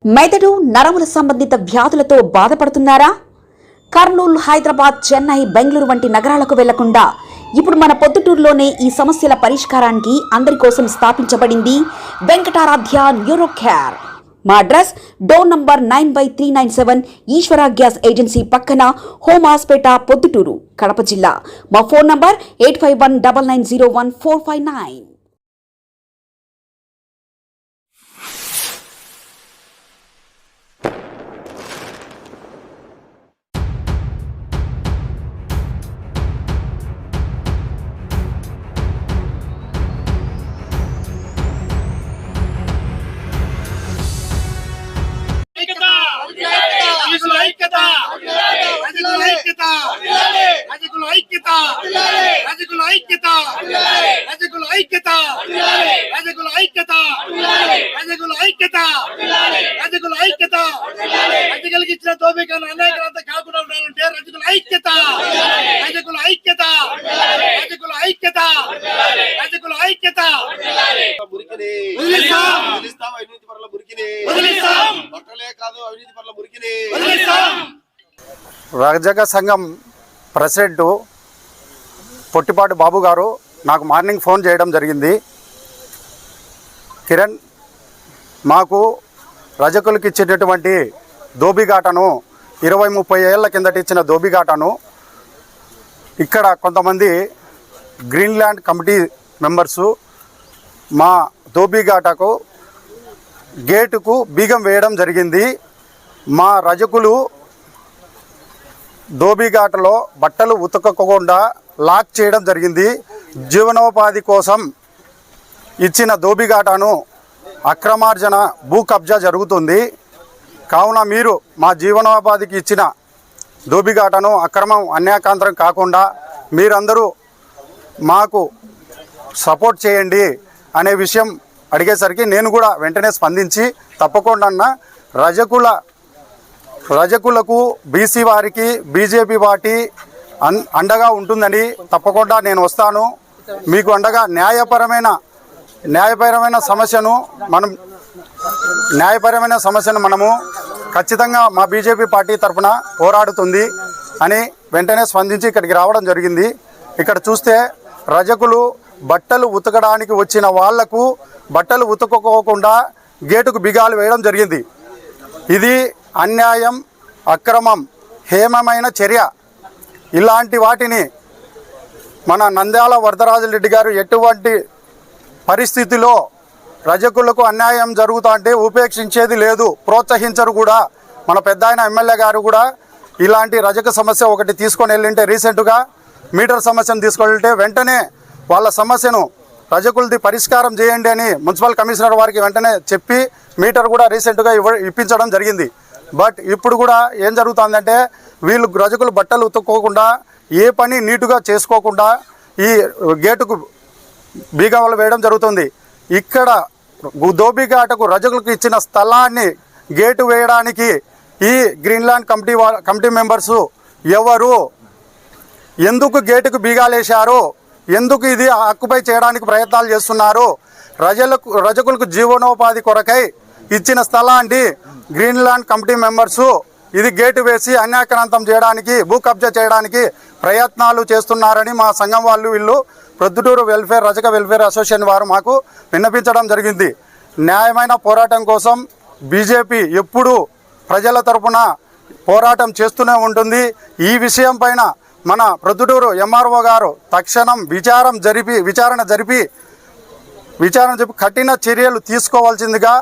మెదడు నరముల సంబంధిత వ్యాధులతో బాధపడుతున్నారా? కర్నూలు, హైదరాబాద్, చెన్నై, బెంగళూరు వంటి నగరాలకు వెళ్లకుండా ఇప్పుడు మన పొద్దుటూరులోనే ఈ సమస్యల పరిష్కారానికి అందరి కోసం స్థాపించబడింది వెంకటారాధ్య న్యూరో కేర్. మా అడ్రస్ డోర్ నంబర్ 9/397 ఈశ్వర గ్యాస్ ఏజెన్సీ పక్కన, హోమాస్పేట, పొద్దుటూరు, కడప జిల్లా. మా ఫోన్ నంబర్ 8519901459. రజక సంఘం ప్రెసిడెంట్ పొట్టిపాటి బాబు గారు నాకు మార్నింగ్ ఫోన్ చేయడం జరిగింది. కిరణ్, మాకు రజకులకు ఇచ్చేటటువంటి దోబిఘాటను 20-30 ఏళ్ల కిందట ఇచ్చిన దోబిఘాటను ఇక్కడ కొంతమంది గ్రీన్లాండ్ కమిటీ మెంబర్సు మా దోబిఘాటకు గేటుకు బీగం వేయడం జరిగింది. మా రజకులు దోబిఘాటలో బట్టలు ఉతకకుండా లాక్ చేయడం జరిగింది. జీవనోపాధి కోసం ఇచ్చిన దోబిఘాటను అక్రమార్జన, భూ కబ్జా జరుగుతుంది. కావున మీరు మా జీవనోపాధికి ఇచ్చిన దోబిఘాటను అక్రమం, అన్యాయకాంతరం కాకుండా మీరందరూ మాకు సపోర్ట్ చేయండి అనే విషయం అడిగేసరికి నేను కూడా వెంటనే స్పందించి తప్పకుండా రజకులకు, బీసీ వారికి బీజేపీ పార్టీ అండగా ఉంటుందని తప్పకుండా నేను వస్తాను. మీకు అండగా న్యాయపరమైన సమస్యను మనము ఖచ్చితంగా మా బీజేపీ పార్టీ తరఫున పోరాడుతుంది అని వెంటనే స్పందించి ఇక్కడికి రావడం జరిగింది. ఇక్కడ చూస్తే రజకులు బట్టలు ఉతకడానికి వచ్చిన వాళ్లకు బట్టలు ఉతకోకుండా గేటుకు బిగాలు వేయడం జరిగింది. ఇది అన్యాయం, అక్రమం, హేమమైన చర్య. ఇలాంటి వాటిని మన నంద్యాల వరదరాజరెడ్డి గారు ఎటువంటి పరిస్థితిలో రజకులకు అన్యాయం జరుగుతుంటే ఉపేక్షించేది లేదు, ప్రోత్సహించరు కూడా. మన పెద్ద ఆయన ఎమ్మెల్యే గారు కూడా ఇలాంటి రజక సమస్య ఒకటి తీసుకొని వెళ్ళింటే, రీసెంట్గా మీటర్ సమస్యను తీసుకెళ్తే వెంటనే వాళ్ళ సమస్యను రజకులది పరిష్కారం చేయండి అని మున్సిపల్ కమిషనర్ వారికి వెంటనే చెప్పి మీటర్ కూడా రీసెంట్గా ఇప్పించడం జరిగింది. బట్ ఇప్పుడు కూడా ఏం జరుగుతుందంటే వీళ్ళు రజకులు బట్టలు ఉతుక్కోకుండా, ఏ పని నీటుగా చేసుకోకుండా ఈ గేటుకు బీగాలు వేయడం జరుగుతుంది. ఇక్కడ దోబిఘాటకు రజకులకు ఇచ్చిన స్థలాన్ని గేటు వేయడానికి ఈ గ్రీన్లాండ్ కమిటీ మెంబర్సు ఎవరు, ఎందుకు గేటుకు బీగాలేశారు, ఎందుకు ఇది ఆక్యుపై చేయడానికి ప్రయత్నాలు చేస్తున్నారు? రజకులకు జీవనోపాధి కొరకై ఇచ్చిన స్థలాన్ని గ్రీన్లాండ్ కమిటీ మెంబర్సు ఇది గేటు వేసి అన్యాక్రాంతం చేయడానికి, భూ కబ్జా చేయడానికి ప్రయత్నాలు చేస్తున్నారని మా సంఘం వీళ్ళు ప్రొద్దుటూరు రజక వెల్ఫేర్ అసోసియేషన్ వారు మాకు విన్నపించడం జరిగింది. న్యాయమైన పోరాటం కోసం బీజేపీ ఎప్పుడూ ప్రజల తరపున పోరాటం చేస్తూనే ఉంటుంది. ఈ విషయం పైన మన ప్రొద్దుటూరు ఎంఆర్ఓ గారు తక్షణం విచారణ జరిపి కఠిన చర్యలు తీసుకోవాల్సిందిగా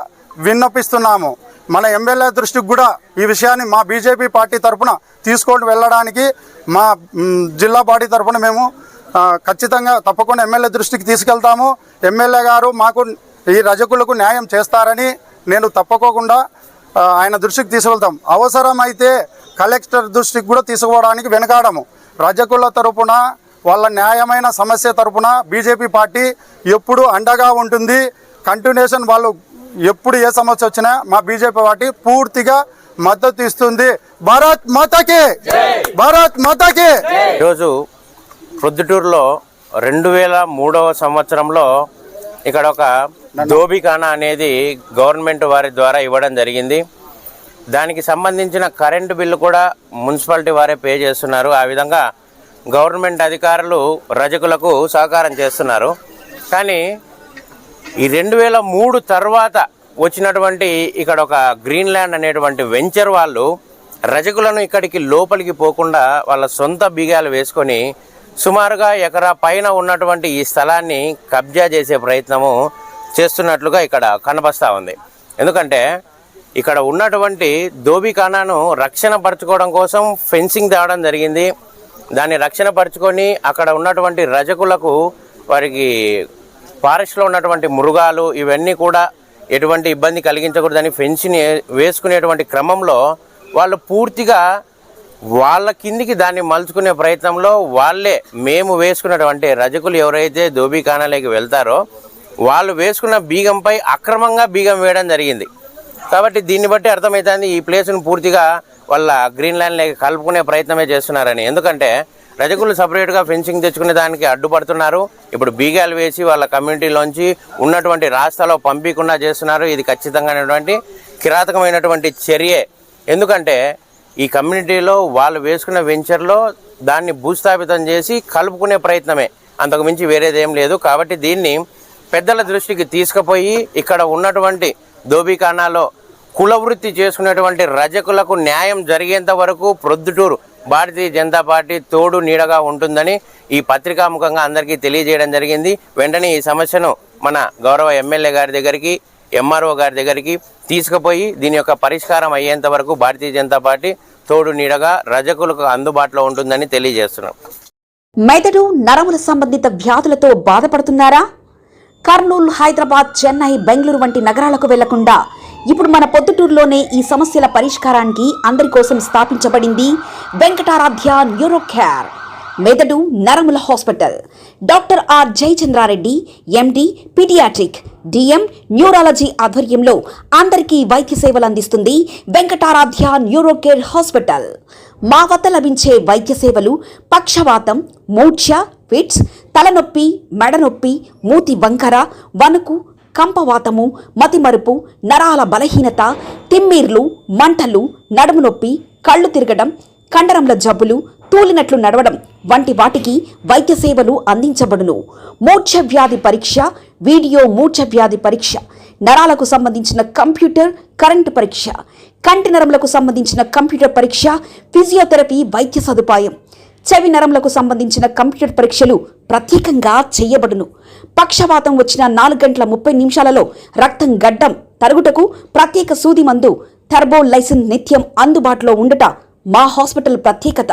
విన్నపిస్తున్నాము. మన ఎమ్మెల్యే దృష్టికి కూడా ఈ విషయాన్ని మా బీజేపీ పార్టీ తరఫున తీసుకొని వెళ్ళడానికి మా జిల్లా పార్టీ తరఫున మేము ఖచ్చితంగా తప్పకుండా ఎమ్మెల్యే దృష్టికి తీసుకెళ్తాము. ఎమ్మెల్యే గారు మాకు ఈ రజకులకు న్యాయం చేస్తారని నేను తప్పకోకుండా ఆయన దృష్టికి తీసుకెళ్తాం. అవసరమైతే కలెక్టర్ దృష్టికి కూడా తీసుకోవడానికి వెనకాడము. రజకుల తరపున, వాళ్ళ న్యాయమైన సమస్య తరపున బీజేపీ పార్టీ ఎప్పుడు అండగా ఉంటుంది. కంటిన్యూషన్ వాళ్ళు ఎప్పుడు ఏ సమస్య వచ్చినా మా బీజేపీ పార్టీ పూర్తిగా మద్దతు ఇస్తుంది. భారత్ మాతాకి, భారత్ మాతాకి. ఈరోజు ప్రొద్దుటూరులో 2003వ సంవత్సరంలో ఇక్కడ ఒక దోబిఖానా అనేది గవర్నమెంట్ వారి ద్వారా ఇవ్వడం జరిగింది. దానికి సంబంధించిన కరెంటు బిల్లు కూడా మున్సిపాలిటీ వారే పే చేస్తున్నారు. ఆ విధంగా గవర్నమెంట్ అధికారులు రజకులకు సహకారం చేస్తున్నారు. కానీ ఈ 2003 తర్వాత వచ్చినటువంటి ఇక్కడ ఒక గ్రీన్ ల్యాండ్ అనేటువంటి వెంచర్ వాళ్ళు రజకులను ఇక్కడికి లోపలికి పోకుండా వాళ్ళ సొంత బిగాలు వేసుకొని సుమారుగా ఎకరా పైన ఉన్నటువంటి ఈ స్థలాన్ని కబ్జా చేసే ప్రయత్నము చేస్తున్నట్లుగా ఇక్కడ కనబస్తా ఉంది. ఎందుకంటే ఇక్కడ ఉన్నటువంటి దోబిఖానాను రక్షణ పరచుకోవడం కోసం ఫెన్సింగ్ తేవడం జరిగింది. దాన్ని రక్షణ పరుచుకొని అక్కడ ఉన్నటువంటి రజకులకు వారికి ఫారెస్ట్లో ఉన్నటువంటి మృగాలు ఇవన్నీ కూడా ఎటువంటి ఇబ్బంది కలిగించకూడదని ఫెన్సింగ్ వేసుకునేటువంటి క్రమంలో వాళ్ళు పూర్తిగా వాళ్ళ కిందికి దాన్ని మలుచుకునే ప్రయత్నంలో వాళ్ళే మేము వేసుకున్నటువంటి రజకులు ఎవరైతే దోబిఖానాలోకి వెళ్తారో వాళ్ళు వేసుకున్న బీగంపై అక్రమంగా బీగం వేయడం జరిగింది. కాబట్టి దీన్ని బట్టి అర్థమవుతుంది ఈ ప్లేస్ను పూర్తిగా వాళ్ళ గ్రీన్ ల్యాండ్లోకి కలుపుకునే ప్రయత్నమే చేస్తున్నారని. ఎందుకంటే రజకులు సపరేట్గా ఫెన్సింగ్ తెచ్చుకునే దానికి అడ్డుపడుతున్నారు. ఇప్పుడు బీగాలు వేసి వాళ్ళ కమ్యూనిటీలోంచి ఉన్నటువంటి రాస్తాలో పంపించకుండా చేస్తున్నారు. ఇది ఖచ్చితంగానటువంటి కిరాతకమైనటువంటి చర్యే. ఎందుకంటే ఈ కమ్యూనిటీలో వాళ్ళు వేసుకున్న వెంచర్లో దాన్ని భూస్థాపితం చేసి కలుపుకునే ప్రయత్నమే, అంతకు మించి వేరేదేం లేదు. కాబట్టి దీన్ని పెద్దల దృష్టికి తీసుకుపోయి ఇక్కడ ఉన్నటువంటి దోబిఖానాలో కులవృత్తి చేసుకునేటువంటి రజకులకు న్యాయం జరిగేంత వరకు ప్రొద్దుటూరు భారతీయ జనతా పార్టీ తోడు నీడగా ఉంటుందని ఈ పత్రికాముఖంగా అందరికీ తెలియజేయడం జరిగింది. వెంటనే ఈ సమస్యను మన గౌరవ ఎమ్మెల్యే గారి దగ్గరికి, ఎంఆర్ఓ గారి దగ్గరికి తీసుకుపోయి దీని యొక్క పరిష్కారం అయ్యేంత వరకు భారతీయ జనతా పార్టీ తోడు నీడగా రజకులకు అందుబాటులో ఉంటుందని తెలియజేస్తున్నాం. మెదడు నరముల సంబంధిత వ్యాధులతో బాధపడుతున్నారా? కర్నూలు, హైదరాబాద్, చెన్నై, బెంగళూరు వంటి నగరాలకు వెళ్లకుండా ఇప్పుడు మన పొద్దుటూరులోనే ఈ సమస్యల పరిష్కారానికి అందరి కోసం స్థాపించబడింది వెంకటారాధ్య న్యూరో కేర్ మెదడు నరముల hospital. Doctor R Jayachandra Reddy, MD, paediatric, DM, neurology ఆధ్వర్యంలో అందరికీ వైద్య సేవలు అందిస్తుంది వెంకటారాధ్య న్యూరో కేర్ హాస్పిటల్. మా వద్ద లభించే వైద్య సేవలు పక్షవాతం, మూర్ఛ, ఫిట్స్, తలనొప్పి, మెడనొప్పి, మూతి వంకర, వణుకు, కంపవాతము, మతిమరుపు, నరాల బలహీనత, తిమ్మిర్లు, మంటలు, నడుము నొప్పి, కళ్ళు తిరగడం, కండరంల జబ్బులు, తూలినట్లు నడవడం వంటి వాటికి వైద్య సేవలు అందించబడును. మూర్ఛ వ్యాధి పరీక్ష, వీడియో మూర్ఛ వ్యాధి పరీక్ష, నరాలకు సంబంధించిన కంప్యూటర్ కరెంటు పరీక్ష, కంటి నరములకు సంబంధించిన కంప్యూటర్ పరీక్ష, ఫిజియోథెరపీ వైద్య సదుపాయం, చెవి నరములకు సంబంధించిన కంప్యూటర్ పరీక్షలు ప్రత్యేకంగా చేయబడును. పక్షవాతం వచ్చిన 4 గంటల 30 నిమిషాలలో రక్తం గడ్డం తరుగుటకు ప్రత్యేక సూది మందు థర్బోలైసిన్ నిత్యం అందుబాటులో ఉండట మా హాస్పిటల్ ప్రత్యేకత.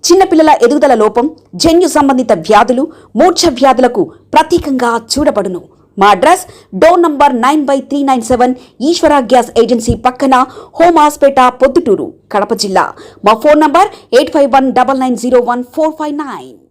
చిన్నపిల్లల ఎదుగుదల లోపం, జన్యు సంబంధిత వ్యాధులు, మూర్ఛ వ్యాధులకు ప్రత్యేకంగా చూడబడును. మా అడ్రస్ డోర్ నంబర్ 9/397 ఈశ్వర గ్యాస్ ఏజెన్సీ పక్కన, హోమాస్పేట, పొద్దుటూరు, కడప జిల్లా. మా ఫోన్ నంబర్ 8519901459.